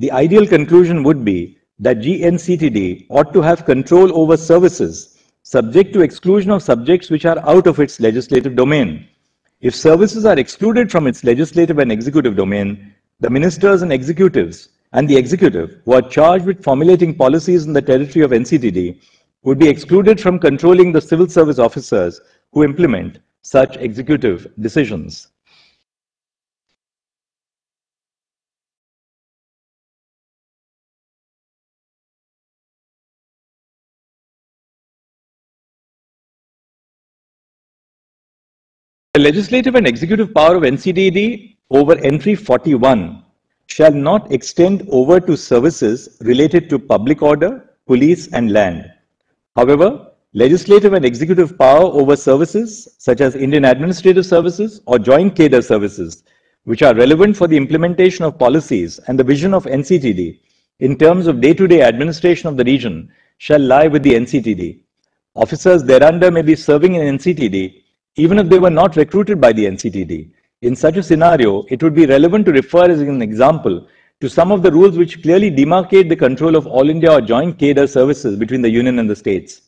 the ideal conclusion would be that GNCTD ought to have control over services subject to exclusion of subjects which are out of its legislative domain. If services are excluded from its legislative and executive domain, the ministers and executives and the executive who are charged with formulating policies in the territory of NCTD would be excluded from controlling the civil service officers who implement such executive decisions. The legislative and executive power of NCTD over entry 41 shall not extend over to services related to public order, police and land. However, legislative and executive power over services such as Indian administrative services or joint cadre services, which are relevant for the implementation of policies and the vision of NCTD in terms of day-to-day administration of the region, shall lie with the NCTD. Officers thereunder may be serving in NCTD even if they were not recruited by the NCTD. In such a scenario, it would be relevant to refer as an example to some of the rules which clearly demarcate the control of all India or joint cadre services between the union and the states.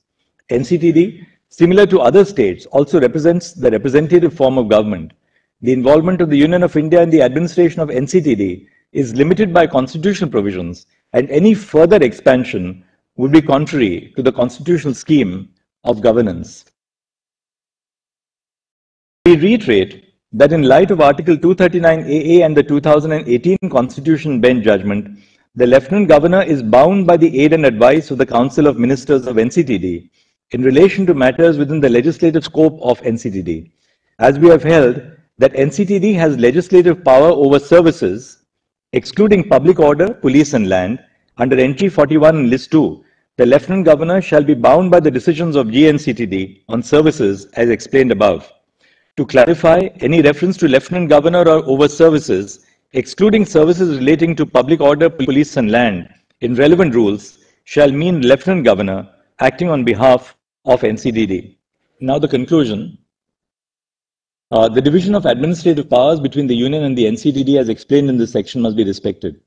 NCTD, similar to other states, also represents the representative form of government. The involvement of the Union of India in the administration of NCTD is limited by constitutional provisions, and any further expansion would be contrary to the constitutional scheme of governance. We reiterate that in light of Article 239AA and the 2018 Constitution Bench judgment, the Lieutenant Governor is bound by the aid and advice of the Council of Ministers of NCTD in relation to matters within the legislative scope of NCTD. As we have held that NCTD has legislative power over services, excluding public order, police and land, under entry 41 in list 2, the Lieutenant Governor shall be bound by the decisions of GNCTD on services as explained above. To clarify, any reference to Lieutenant Governor or over services, excluding services relating to public order, police and land in relevant rules, shall mean Lieutenant Governor acting on behalf of NCTD. Now the conclusion. The division of administrative powers between the Union and the NCTD as explained in this section must be respected.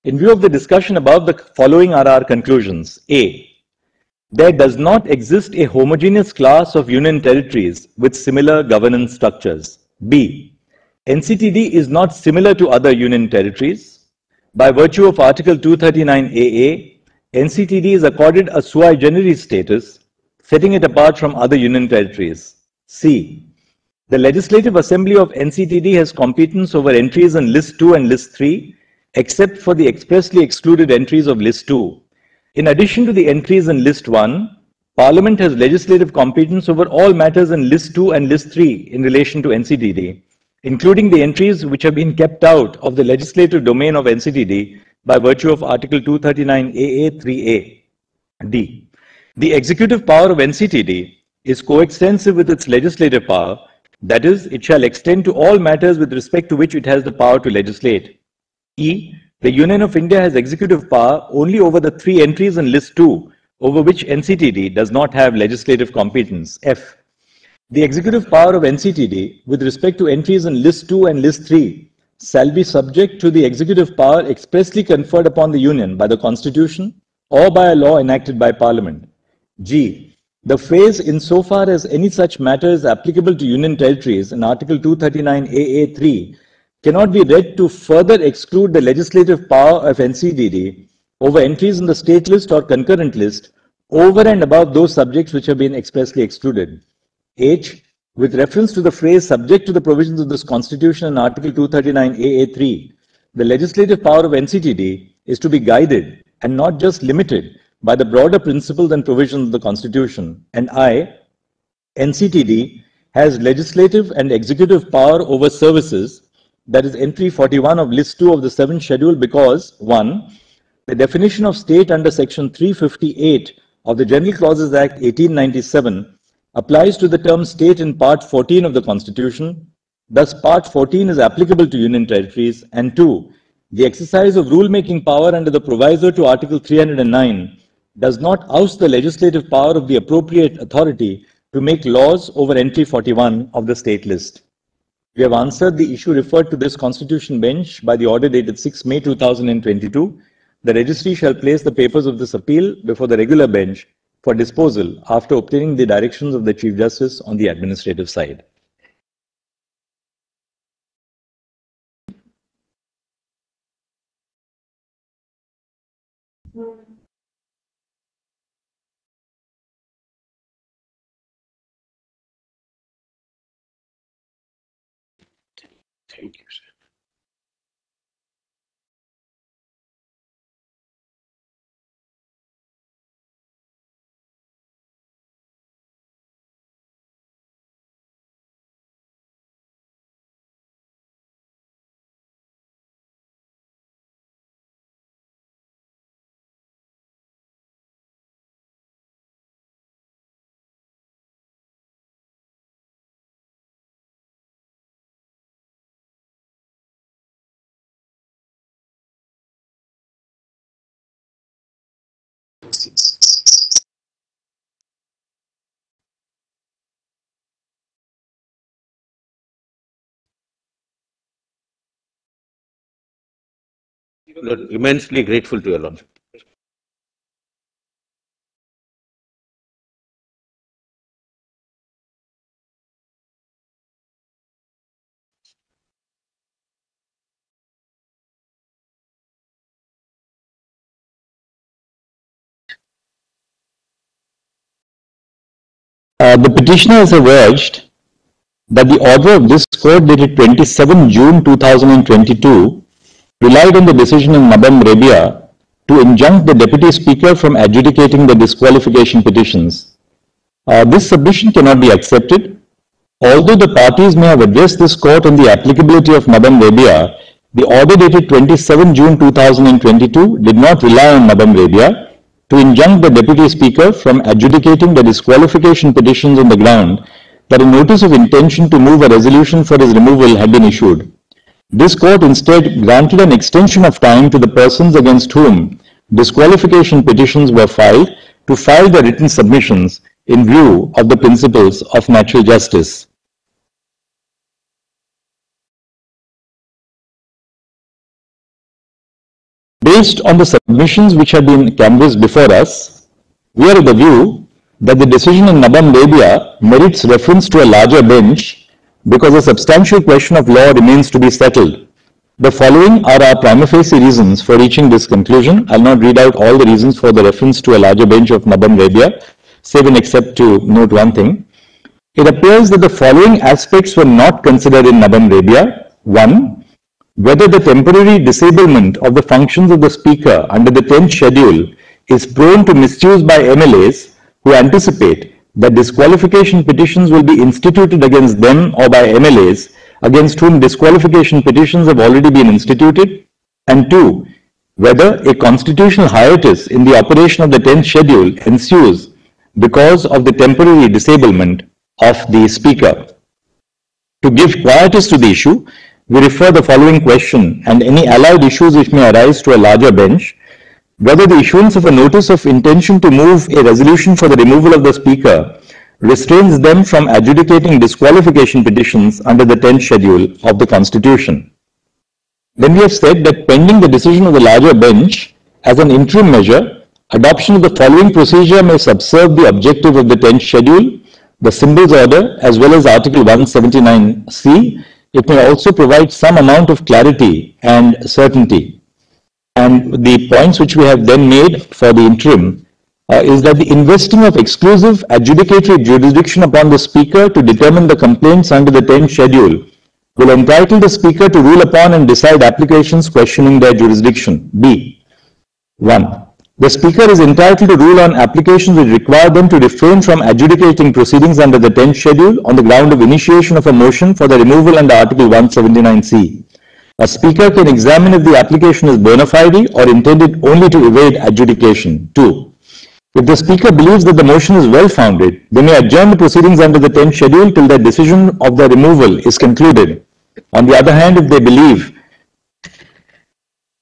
In view of the discussion above, the following are our conclusions. A. There does not exist a homogeneous class of union territories with similar governance structures. B. NCTD is not similar to other union territories. By virtue of Article 239AA, NCTD is accorded a sui generis status, setting it apart from other union territories. C. The Legislative Assembly of NCTD has competence over entries in List 2 and List 3, except for the expressly excluded entries of List 2. In addition to the entries in List 1, Parliament has legislative competence over all matters in List 2 and List 3 in relation to NCTD, including the entries which have been kept out of the legislative domain of NCTD by virtue of Article 239AA 3A. D. The executive power of NCTD is coextensive with its legislative power, that is, it shall extend to all matters with respect to which it has the power to legislate. E. The Union of India has executive power only over the 3 entries in List 2, over which NCTD does not have legislative competence. F. The executive power of NCTD with respect to entries in List 2 and List 3 shall be subject to the executive power expressly conferred upon the Union by the Constitution or by a law enacted by Parliament. G. The phrase insofar as any such matter is applicable to Union territories in Article 239AA 3 cannot be read to further exclude the legislative power of NCTD over entries in the state list or concurrent list over and above those subjects which have been expressly excluded. H. With reference to the phrase subject to the provisions of this Constitution in Article 239AA 3, the legislative power of NCTD is to be guided and not just limited by the broader principles and provisions of the Constitution. And I. NCTD has legislative and executive power over services, that is entry 41 of list 2 of the 7th schedule, because 1. The definition of state under section 358 of the General Clauses Act 1897 applies to the term state in part 14 of the Constitution. Thus part 14 is applicable to union territories. And 2. The exercise of rule-making power under the proviso to Article 309 does not oust the legislative power of the appropriate authority to make laws over entry 41 of the state list. We have answered the issue referred to this Constitution bench by the order dated 6 May 2022. The registry shall place the papers of this appeal before the regular bench for disposal after obtaining the directions of the Chief Justice on the administrative side. Thank you, sir. Lord, immensely grateful to your Lordship. The petitioners have urged that the order of this court dated 27 June 2022 relied on the decision in Madam Rebia to injunct the Deputy Speaker from adjudicating the disqualification petitions. This submission cannot be accepted. Although the parties may have addressed this court on the applicability of Madam Rebia, the order dated 27 June 2022 did not rely on Madam Rebia to injunct the Deputy Speaker from adjudicating the disqualification petitions on the ground that a notice of intention to move a resolution for his removal had been issued. This court instead granted an extension of time to the persons against whom disqualification petitions were filed to file the written submissions in view of the principles of natural justice. Based on the submissions which have been canvassed before us, we are of the view that the decision in Madam Rebia merits reference to a larger bench because a substantial question of law remains to be settled. The following are our prima facie reasons for reaching this conclusion. I'll not read out all the reasons for the reference to a larger bench of Madam Rebia, save and except to note one thing. It appears that the following aspects were not considered in Madam Rebia. 1. Whether the temporary disablement of the functions of the Speaker under the 10th schedule is prone to misuse by MLAs who anticipate that disqualification petitions will be instituted against them or by MLAs against whom disqualification petitions have already been instituted, and 2. Whether a constitutional hiatus in the operation of the 10th schedule ensues because of the temporary disablement of the Speaker. To give quietus to the issue, we refer the following question and any allied issues which may arise to a larger bench: whether the issuance of a notice of intention to move a resolution for the removal of the Speaker restrains them from adjudicating disqualification petitions under the 10th schedule of the Constitution. Then we have said that pending the decision of the larger bench, as an interim measure, adoption of the following procedure may subserve the objective of the 10th schedule, the symbols order, as well as Article 179C. It may also provide some amount of clarity and certainty. And the points which we have then made for the interim is that the investing of exclusive adjudicatory jurisdiction upon the Speaker to determine the complaints under the 10th schedule will entitle the Speaker to rule upon and decide applications questioning their jurisdiction. B. 1. The Speaker is entitled to rule on applications which require them to refrain from adjudicating proceedings under the 10th schedule on the ground of initiation of a motion for the removal under Article 179C. A Speaker can examine if the application is bona fide or intended only to evade adjudication. 2. If the Speaker believes that the motion is well-founded, they may adjourn the proceedings under the 10th schedule till the decision of the removal is concluded. On the other hand, if they believe,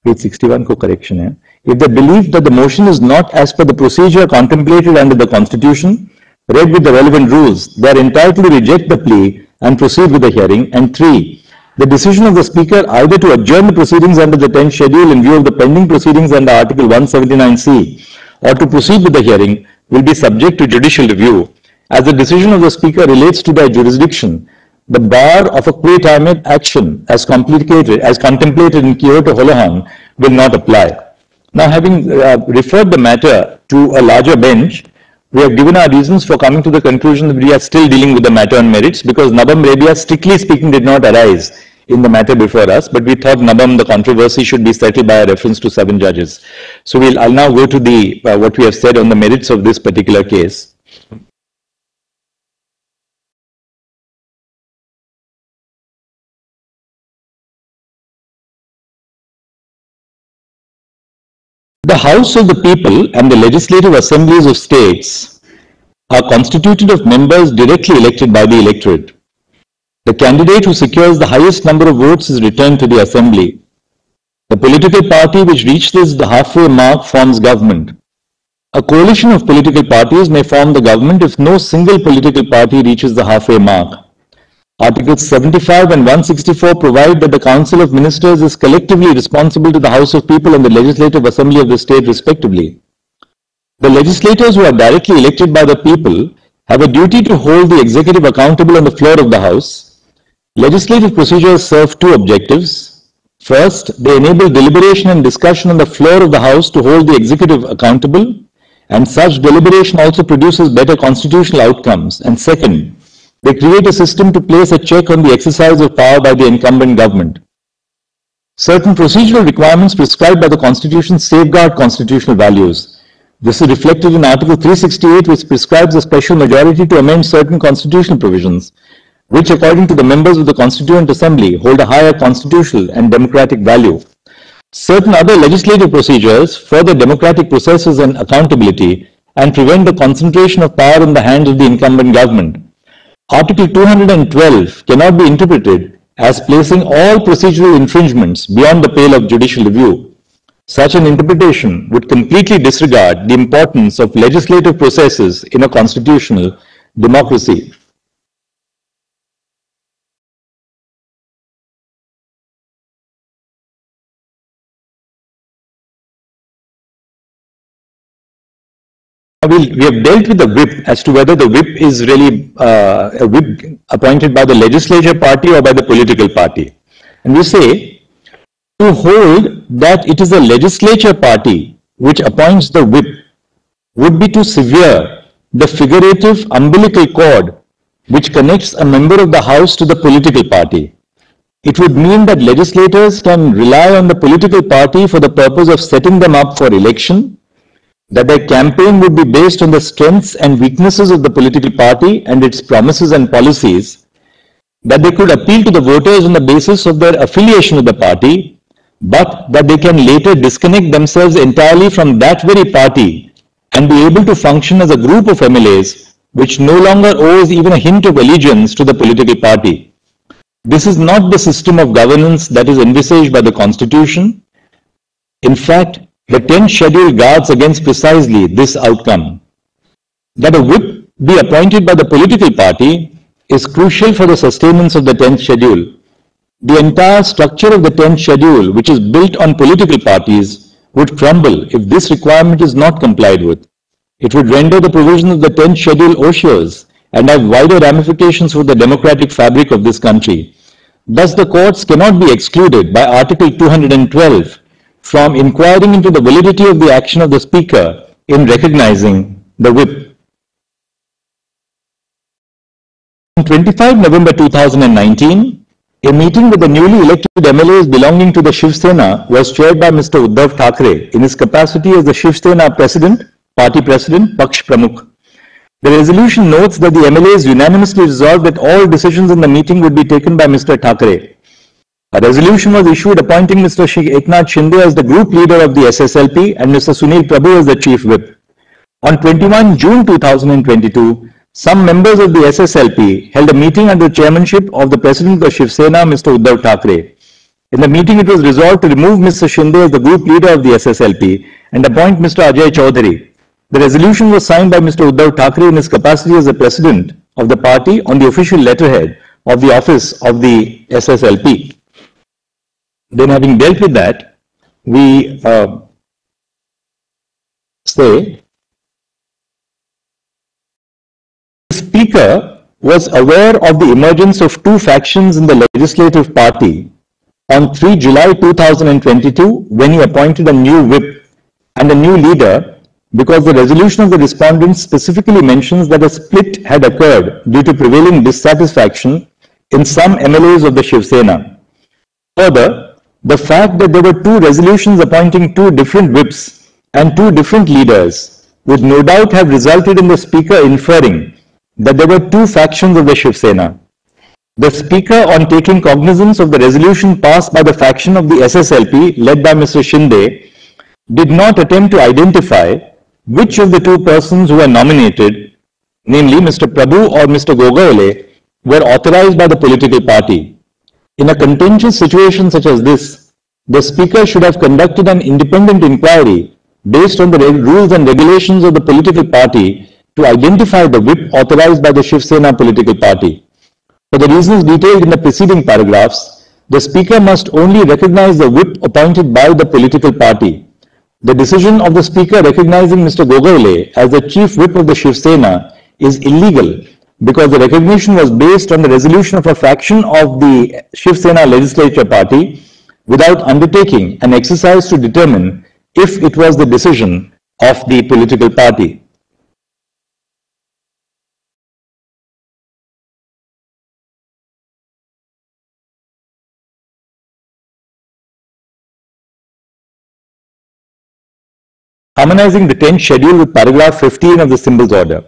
page 61 ko correction hai, if they believe that the motion is not as per the procedure contemplated under the Constitution, read with the relevant rules, they are entitled to reject the plea and proceed with the hearing. And 3, the decision of the Speaker either to adjourn the proceedings under the 10th schedule in view of the pending proceedings under Article 179C or to proceed with the hearing will be subject to judicial review. As the decision of the Speaker relates to their jurisdiction, the bar of a quae time action as contemplated in Kyoto Holohan will not apply. Now, having referred the matter to a larger bench, we have given our reasons for coming to the conclusion that we are still dealing with the matter on merits because Nabam Rebia, strictly speaking, did not arise in the matter before us, but we thought Nabam, the controversy should be settled by a reference to 7 judges. So I'll now go to the what we have said on the merits of this particular case. The House of the People and the legislative assemblies of states are constituted of members directly elected by the electorate. The candidate who secures the highest number of votes is returned to the assembly. The political party which reaches the halfway mark forms government. A coalition of political parties may form the government if no single political party reaches the halfway mark. Articles 75 and 164 provide that the Council of Ministers is collectively responsible to the House of People and the Legislative Assembly of the state respectively. The legislators who are directly elected by the people have a duty to hold the executive accountable on the floor of the House. Legislative procedures serve 2 objectives. First, they enable deliberation and discussion on the floor of the House to hold the executive accountable, and such deliberation also produces better constitutional outcomes. And second, they create a system to place a check on the exercise of power by the incumbent government. Certain procedural requirements prescribed by the Constitution safeguard constitutional values. This is reflected in Article 368, which prescribes a special majority to amend certain constitutional provisions, which according to the members of the Constituent Assembly hold a higher constitutional and democratic value. Certain other legislative procedures further democratic processes and accountability and prevent the concentration of power in the hands of the incumbent government. Article 212 cannot be interpreted as placing all procedural infringements beyond the pale of judicial review. Such an interpretation would completely disregard the importance of legislative processes in a constitutional democracy. We have dealt with the whip as to whether the whip is really a whip appointed by the legislature party or by the political party. And we say to hold that it is the legislature party which appoints the whip would be to sever the figurative umbilical cord which connects a member of the House to the political party. It would mean that legislators can rely on the political party for the purpose of setting them up for election, that their campaign would be based on the strengths and weaknesses of the political party and its promises and policies, that they could appeal to the voters on the basis of their affiliation with the party, but that they can later disconnect themselves entirely from that very party and be able to function as a group of MLAs which no longer owes even a hint of allegiance to the political party. This is not the system of governance that is envisaged by the Constitution. In fact, the 10th schedule guards against precisely this outcome. That a whip be appointed by the political party is crucial for the sustenance of the 10th schedule. The entire structure of the 10th schedule, which is built on political parties, would crumble if this requirement is not complied with. It would render the provisions of the 10th schedule odious and have wider ramifications for the democratic fabric of this country. Thus, the courts cannot be excluded by Article 212 from inquiring into the validity of the action of the Speaker in recognizing the whip. On 25 November 2019, a meeting with the newly elected MLAs belonging to the Shiv Sena was chaired by Mr. Uddhav Thackeray in his capacity as the Shiv Sena President, Party President, Paksh Pramukh. The resolution notes that the MLAs unanimously resolved that all decisions in the meeting would be taken by Mr. Thackeray. A resolution was issued appointing Mr. Eknath Shinde as the group leader of the SSLP and Mr. Sunil Prabhu as the chief whip. On 21 June 2022, some members of the SSLP held a meeting under the chairmanship of the President of the Shiv Sena, Mr. Uddhav Thackeray. In the meeting, it was resolved to remove Mr. Shinde as the group leader of the SSLP and appoint Mr. Ajay Chaudhary. The resolution was signed by Mr. Uddhav Thackeray in his capacity as the president of the party on the official letterhead of the office of the SSLP. Then, having dealt with that, we say the Speaker was aware of the emergence of two factions in the Legislative Party on 3 July 2022 when he appointed a new whip and a new leader, because the resolution of the respondents specifically mentions that a split had occurred due to prevailing dissatisfaction in some MLAs of the Shiv Sena. Further, the fact that there were two resolutions appointing two different whips and two different leaders would no doubt have resulted in the Speaker inferring that there were two factions of the Shiv Sena. The Speaker, on taking cognizance of the resolution passed by the faction of the SSLP led by Mr. Shinde, did not attempt to identify which of the two persons who were nominated, namely Mr. Prabhu or Mr. Gogoyle, were authorized by the political party. In a contentious situation such as this, the Speaker should have conducted an independent inquiry based on the rules and regulations of the political party to identify the whip authorized by the Shiv Sena political party. For the reasons detailed in the preceding paragraphs, the Speaker must only recognize the whip appointed by the political party. The decision of the Speaker recognizing Mr. Gogoyle as the chief whip of the Shiv Sena is illegal because the recognition was based on the resolution of a faction of the Shiv Sena legislature party without undertaking an exercise to determine if it was the decision of the political party. Harmonizing the 10th schedule with paragraph 15 of the Symbols Order.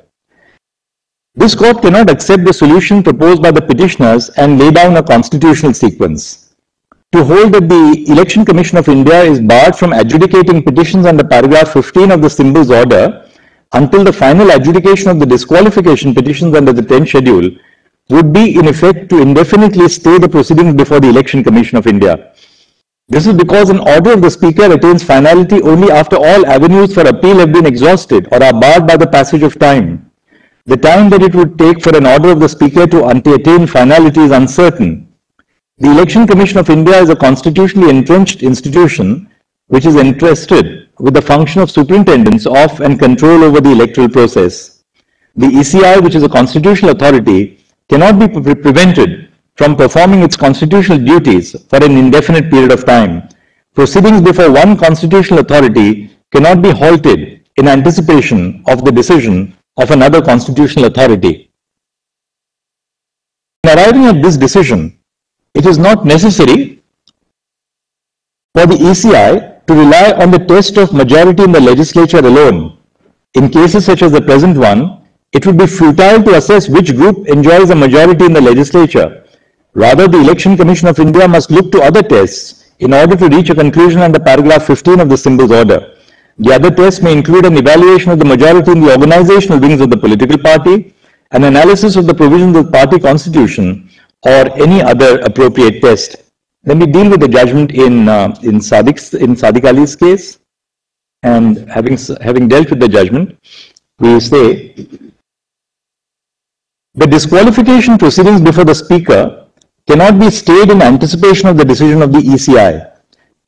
This court cannot accept the solution proposed by the petitioners and lay down a constitutional sequence. To hold that the Election Commission of India is barred from adjudicating petitions under paragraph 15 of the Symbols Order until the final adjudication of the disqualification petitions under the 10th schedule would be in effect to indefinitely stay the proceedings before the Election Commission of India. This is because an order of the Speaker attains finality only after all avenues for appeal have been exhausted or are barred by the passage of time. The time that it would take for an order of the Speaker to attain finality is uncertain. The Election Commission of India is a constitutionally entrenched institution which is entrusted with the function of superintendence of and control over the electoral process. The ECI, which is a constitutional authority, cannot be prevented from performing its constitutional duties for an indefinite period of time. Proceedings before one constitutional authority cannot be halted in anticipation of the decision of another constitutional authority. In arriving at this decision, it is not necessary for the ECI to rely on the test of majority in the legislature alone. In cases such as the present one, it would be futile to assess which group enjoys a majority in the legislature. Rather, the Election Commission of India must look to other tests in order to reach a conclusion under paragraph 15 of the Symbols Order. The other tests may include an evaluation of the majority in the organizational wings of the political party, an analysis of the provisions of the party constitution, or any other appropriate test. Let me deal with the judgment in Sadiq Ali's case. And having dealt with the judgment, we say the disqualification proceedings before the Speaker cannot be stayed in anticipation of the decision of the ECI.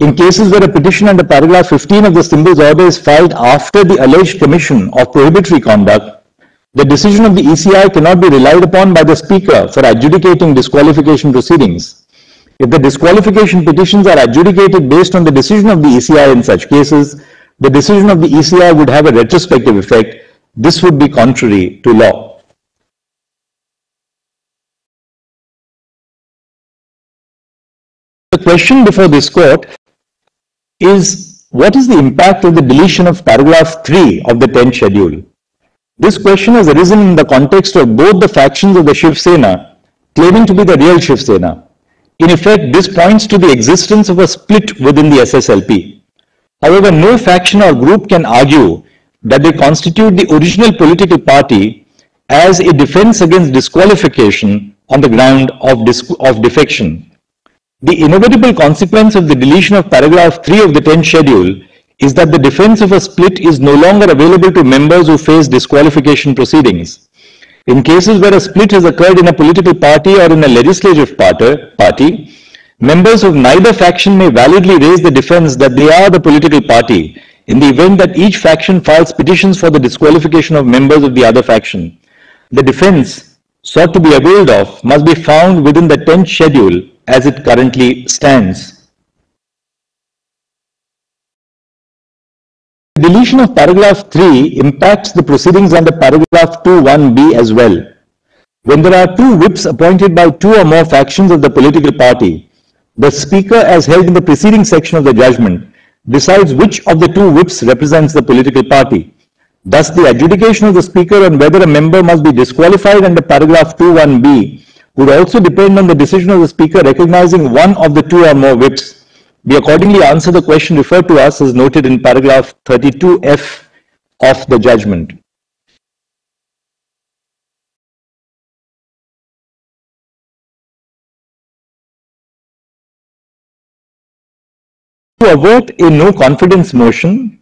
In cases where a petition under paragraph 15 of the Symbols Order is filed after the alleged commission of prohibitory conduct, the decision of the ECI cannot be relied upon by the Speaker for adjudicating disqualification proceedings. If the disqualification petitions are adjudicated based on the decision of the ECI in such cases, the decision of the ECI would have a retrospective effect. This would be contrary to law. The question before this court is, what is the impact of the deletion of paragraph 3 of the 10th schedule? This question has arisen in the context of both the factions of the Shiv Sena claiming to be the real Shiv Sena. In effect, this points to the existence of a split within the SSLP. However, no faction or group can argue that they constitute the original political party as a defense against disqualification on the ground of defection. The inevitable consequence of the deletion of paragraph 3 of the 10th schedule is that the defense of a split is no longer available to members who face disqualification proceedings. In cases where a split has occurred in a political party or in a legislative party, members of neither faction may validly raise the defense that they are the political party in the event that each faction files petitions for the disqualification of members of the other faction. The defense sought to be availed of must be found within the 10th schedule as it currently stands. The deletion of paragraph 3 impacts the proceedings under paragraph 2(1)(b) as well. When there are two whips appointed by two or more factions of the political party, the Speaker, as held in the preceding section of the judgment, decides which of the two whips represents the political party. Thus, the adjudication of the Speaker on whether a member must be disqualified under paragraph 2(1)(b) would also depend on the decision of the Speaker recognizing one of the two or more whips. We accordingly answer the question referred to us as noted in paragraph 32F of the judgment. To avert a no confidence motion,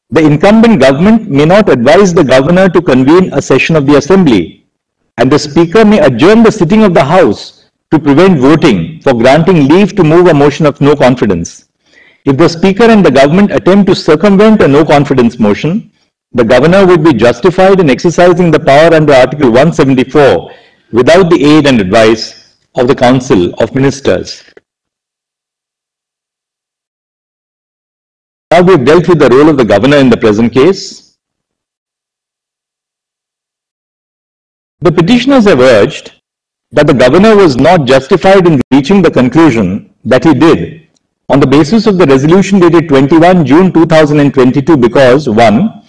the incumbent government may not advise the governor to convene a session of the assembly, and the Speaker may adjourn the sitting of the House to prevent voting for granting leave to move a motion of no confidence. If the Speaker and the government attempt to circumvent a no confidence motion, the governor would be justified in exercising the power under Article 174 without the aid and advice of the Council of Ministers. Now we have dealt with the role of the governor in the present case. The petitioners have urged that the governor was not justified in reaching the conclusion that he did on the basis of the resolution dated 21 June 2022 because 1.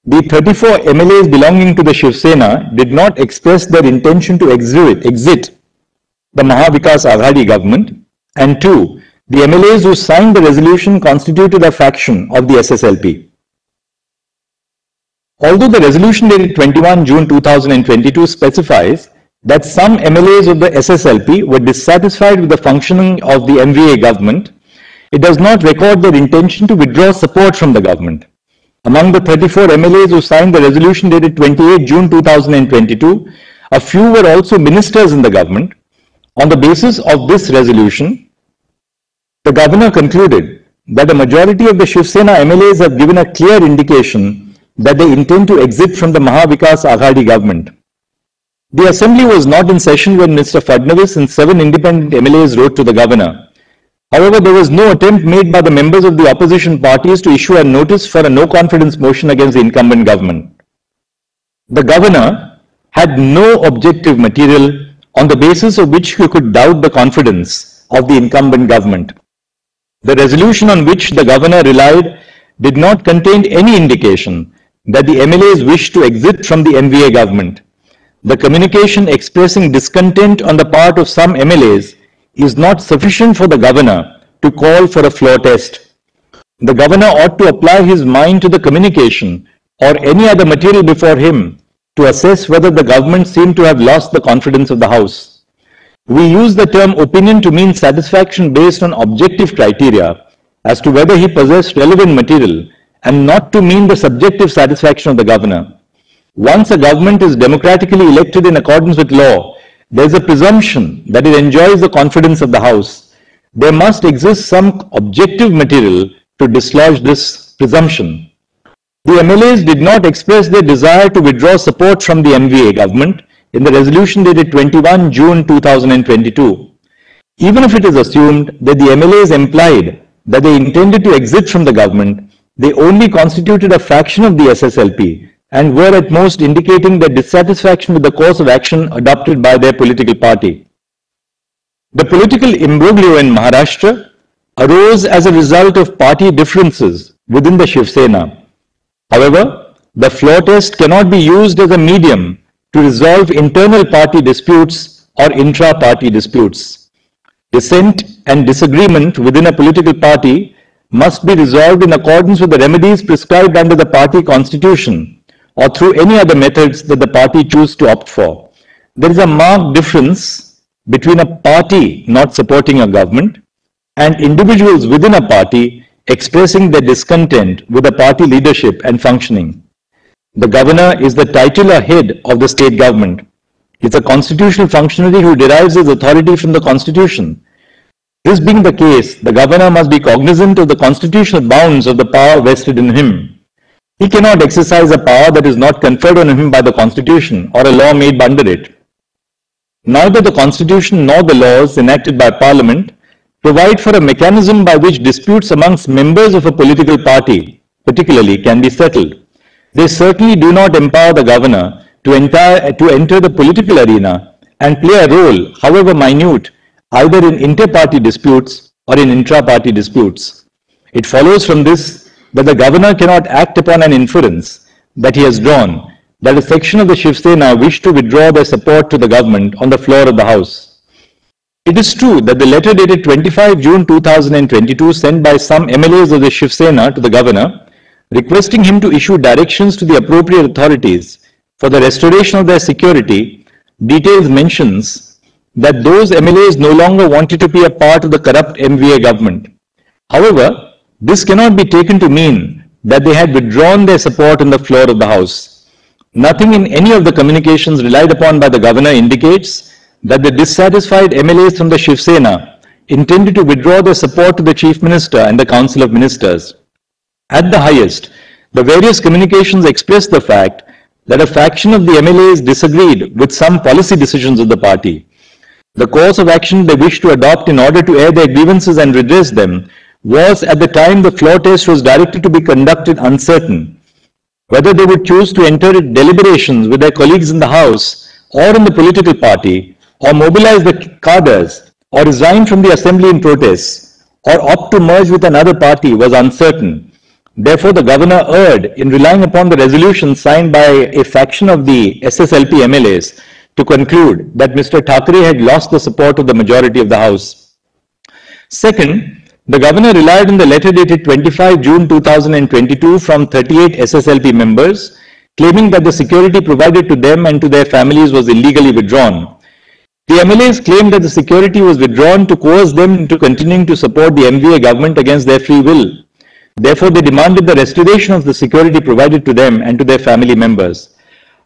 The 34 MLAs belonging to the Shiv Sena did not express their intention to exit the Maha Vikas Aghadi government, and 2. The MLAs who signed the resolution constituted a faction of the SSLP. Although the resolution dated 21 June 2022 specifies that some MLAs of the SSLP were dissatisfied with the functioning of the MVA government, it does not record their intention to withdraw support from the government. Among the 34 MLAs who signed the resolution dated 28 June 2022, a few were also ministers in the government. On the basis of this resolution, the governor concluded that the majority of the Shiv Sena MLAs have given a clear indication that they intend to exit from the Maha Vikas Aghadi government. The assembly was not in session when Mr. Fadnavis and 7 independent MLAs wrote to the governor. However, there was no attempt made by the members of the opposition parties to issue a notice for a no confidence motion against the incumbent government. The governor had no objective material on the basis of which he could doubt the confidence of the incumbent government. The resolution on which the governor relied did not contain any indication that the MLAs wished to exit from the MVA government. The communication expressing discontent on the part of some MLAs is not sufficient for the governor to call for a floor test. The governor ought to apply his mind to the communication or any other material before him to assess whether the government seemed to have lost the confidence of the House. We use the term opinion to mean satisfaction based on objective criteria as to whether he possessed relevant material and not to mean the subjective satisfaction of the governor. Once a government is democratically elected in accordance with law, there is a presumption that it enjoys the confidence of the House. There must exist some objective material to dislodge this presumption. The MLAs did not express their desire to withdraw support from the MVA government in the resolution dated 21 June 2022. Even if it is assumed that the MLAs implied that they intended to exit from the government, they only constituted a faction of the SSLP and were at most indicating their dissatisfaction with the course of action adopted by their political party. The political imbroglio in Maharashtra arose as a result of party differences within the Shiv Sena. However, the floor test cannot be used as a medium to resolve internal party disputes or intra-party disputes. Dissent and disagreement within a political party must be resolved in accordance with the remedies prescribed under the party constitution or through any other methods that the party choose to opt for. There is a marked difference between a party not supporting a government and individuals within a party expressing their discontent with the party leadership and functioning. The governor is the titular head of the state government. He is a constitutional functionary who derives his authority from the constitution. This being the case, the governor must be cognizant of the constitutional bounds of the power vested in him. He cannot exercise a power that is not conferred on him by the constitution or a law made under it. Neither the constitution nor the laws enacted by parliament provide for a mechanism by which disputes amongst members of a political party, particularly, can be settled. They certainly do not empower the governor to enter the political arena and play a role, however minute, either in inter-party disputes or in intra-party disputes. It follows from this that the governor cannot act upon an inference that he has drawn that a section of the Shiv Sena wished to withdraw their support to the government on the floor of the House. It is true that the letter dated 25 June 2022 sent by some MLAs of the Shiv Sena to the governor, requesting him to issue directions to the appropriate authorities for the restoration of their security, details mentions that those MLAs no longer wanted to be a part of the corrupt MVA government. However, this cannot be taken to mean that they had withdrawn their support on the floor of the House. Nothing in any of the communications relied upon by the governor indicates that the dissatisfied MLAs from the Shiv Sena intended to withdraw their support to the Chief Minister and the Council of Ministers. At the highest, the various communications expressed the fact that a faction of the MLAs disagreed with some policy decisions of the party. The course of action they wished to adopt in order to air their grievances and redress them was, at the time the floor test was directed to be conducted, uncertain. Whether they would choose to enter deliberations with their colleagues in the House or in the political party, or mobilize the cadres, or resign from the assembly in protest, or opt to merge with another party was uncertain. Therefore, the governor erred in relying upon the resolution signed by a faction of the SSLP MLAs to conclude that Mr. Thackeray had lost the support of the majority of the House. Second, the governor relied on the letter dated 25 June 2022 from 38 SSLP members, claiming that the security provided to them and to their families was illegally withdrawn. The MLAs claimed that the security was withdrawn to coerce them into continuing to support the MVA government against their free will. Therefore, they demanded the restoration of the security provided to them and to their family members.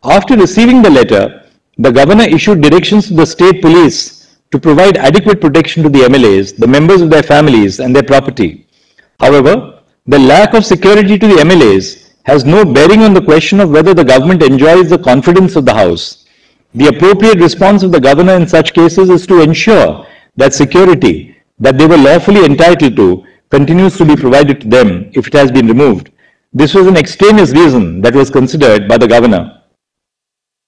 After receiving the letter, the governor issued directions to the state police to provide adequate protection to the MLAs, the members of their families and their property. However, the lack of security to the MLAs has no bearing on the question of whether the government enjoys the confidence of the House. The appropriate response of the governor in such cases is to ensure that security that they were lawfully entitled to continues to be provided to them if it has been removed. This was an extraneous reason that was considered by the governor.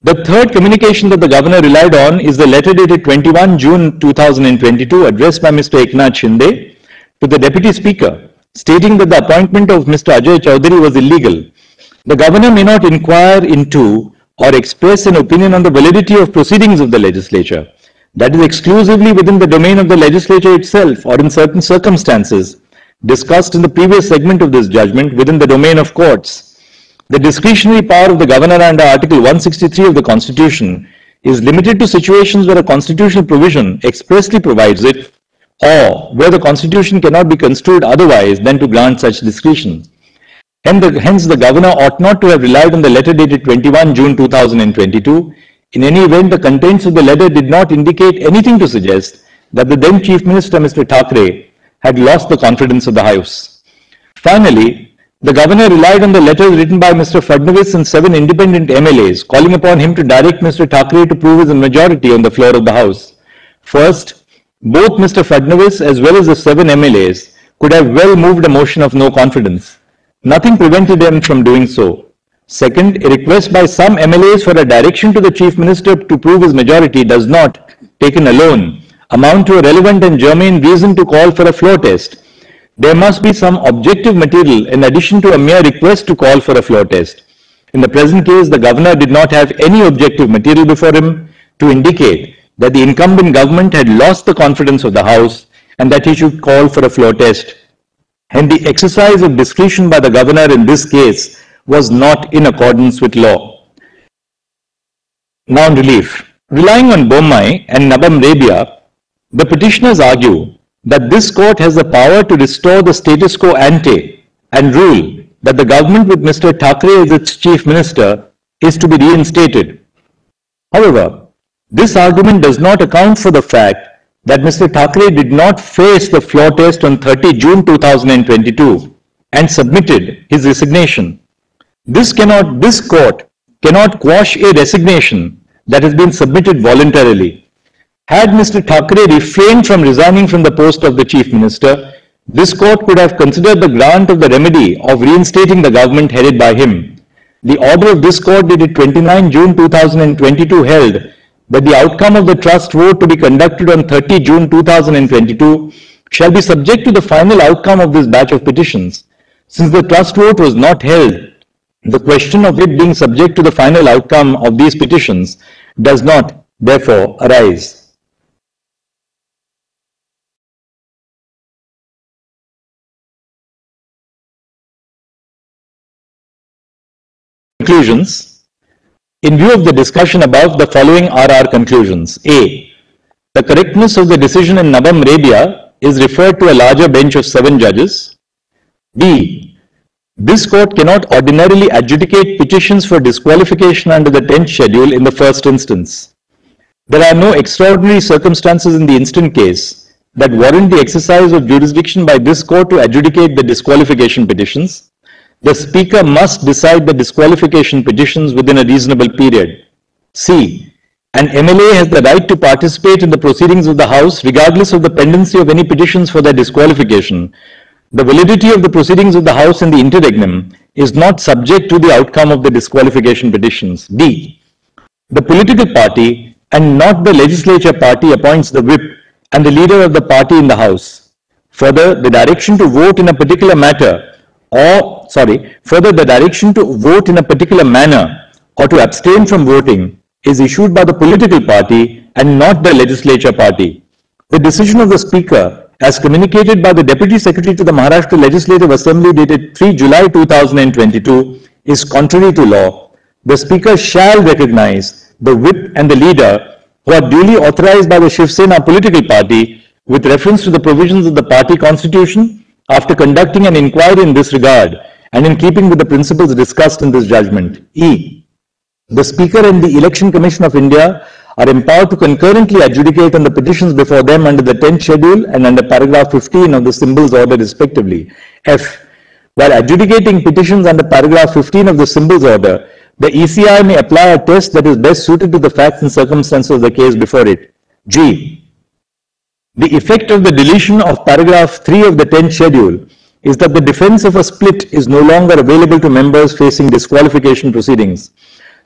The third communication that the governor relied on is the letter dated 21 June 2022 addressed by Mr. Eknath Shinde to the Deputy Speaker, stating that the appointment of Mr. Ajay Chowdhury was illegal. The governor may not inquire into or express an opinion on the validity of proceedings of the legislature. That is exclusively within the domain of the legislature itself, or in certain circumstances discussed in the previous segment of this judgment, within the domain of courts. The discretionary power of the governor under Article 163 of the Constitution is limited to situations where a constitutional provision expressly provides it, or where the Constitution cannot be construed otherwise than to grant such discretion. Hence, the governor ought not to have relied on the letter dated 21 June 2022. In any event, the contents of the letter did not indicate anything to suggest that the then Chief Minister, Mr. Thackeray, had lost the confidence of the House. Finally, the governor relied on the letters written by Mr. Fadnavis and 7 independent MLAs, calling upon him to direct Mr. Thackeray to prove his majority on the floor of the House. First, both Mr. Fadnavis as well as the 7 MLAs could have well moved a motion of no confidence. Nothing prevented them from doing so. Second, a request by some MLAs for a direction to the Chief Minister to prove his majority does not, taken alone, amount to a relevant and germane reason to call for a floor test. There must be some objective material in addition to a mere request to call for a floor test. In the present case, the governor did not have any objective material before him to indicate that the incumbent government had lost the confidence of the House and that he should call for a floor test. And the exercise of discretion by the governor in this case was not in accordance with law. Now, relief. Relying on Bommai and Nabam Rebia, the petitioners argue that this court has the power to restore the status quo ante and rule that the government with Mr. Thackeray as its chief minister is to be reinstated. However, this argument does not account for the fact that Mr. Thackeray did not face the floor test on 30 June 2022 and submitted his resignation. This court cannot quash a resignation that has been submitted voluntarily. Had Mr. Thackeray refrained from resigning from the post of the chief minister, this court could have considered the grant of the remedy of reinstating the government headed by him. The order of this court dated 29 June 2022 held that the outcome of the trust vote to be conducted on 30 June 2022 shall be subject to the final outcome of this batch of petitions. Since the trust vote was not held, the question of it being subject to the final outcome of these petitions does not, therefore, arise. Conclusions. In view of the discussion above, the following are our conclusions. A. The correctness of the decision in Nabam Rebia is referred to a larger bench of 7 judges. B. This court cannot ordinarily adjudicate petitions for disqualification under the 10th schedule in the first instance. There are no extraordinary circumstances in the instant case that warrant the exercise of jurisdiction by this court to adjudicate the disqualification petitions. The Speaker must decide the disqualification petitions within a reasonable period. C. An MLA has the right to participate in the proceedings of the House regardless of the pendency of any petitions for their disqualification. The validity of the proceedings of the House in the interregnum is not subject to the outcome of the disqualification petitions. D. The political party and not the legislature party appoints the whip and the leader of the party in the House. Further, the direction to vote in a particular manner or to abstain from voting is issued by the political party and not the legislature party. The decision of the Speaker, as communicated by the Deputy Secretary to the Maharashtra Legislative Assembly dated 3 July 2022, is contrary to law. The Speaker shall recognize the whip and the leader who are duly authorized by the Shiv Sena political party with reference to the provisions of the party constitution after conducting an inquiry in this regard and in keeping with the principles discussed in this judgment. E. The Speaker and the Election Commission of India are empowered to concurrently adjudicate on the petitions before them under the 10th schedule and under paragraph 15 of the symbols order respectively. F. While adjudicating petitions under paragraph 15 of the symbols order, the ECI may apply a test that is best suited to the facts and circumstances of the case before it. G. The effect of the deletion of paragraph 3 of the 10th schedule is that the defense of a split is no longer available to members facing disqualification proceedings.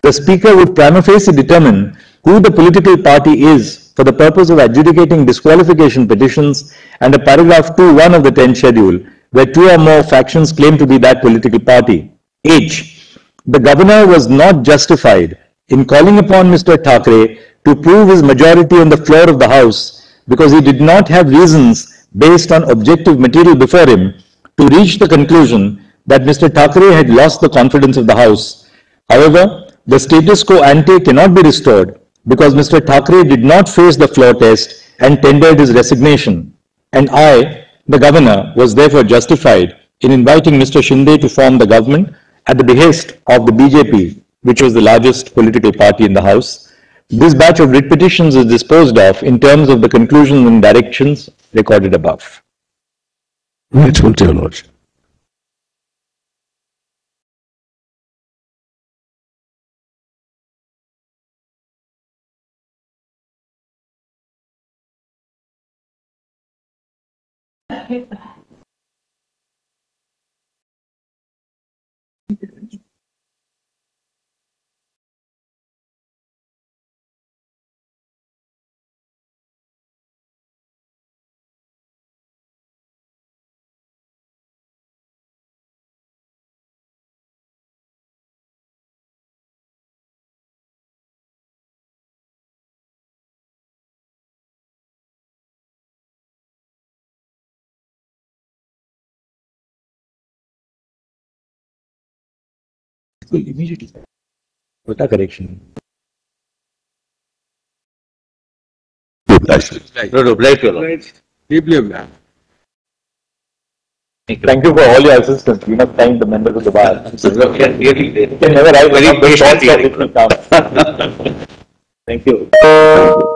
The Speaker would prima facie determine who the political party is for the purpose of adjudicating disqualification petitions under paragraph 2(1) of the 10th schedule, where 2 or more factions claim to be that political party. H. The Governor was not justified in calling upon Mr. Thackeray to prove his majority on the floor of the House because he did not have reasons based on objective material before him to reach the conclusion that Mr. Thackeray had lost the confidence of the House. However, the status quo ante cannot be restored because Mr. Thackeray did not face the floor test and tendered his resignation. And I, the Governor, was therefore justified in inviting Mr. Shinde to form the government at the behest of the BJP, which was the largest political party in the House. This batch of writ petitions is disposed of in terms of the conclusions and directions recorded above. Grateful to your Lordship. Immediately. What a correction. No, no, right, your Lord. Deeply obliged. Thank you for all your assistance. We must thank the members of the bar. Really, You can never write very enough patient response for hearing. this to come. Thank you.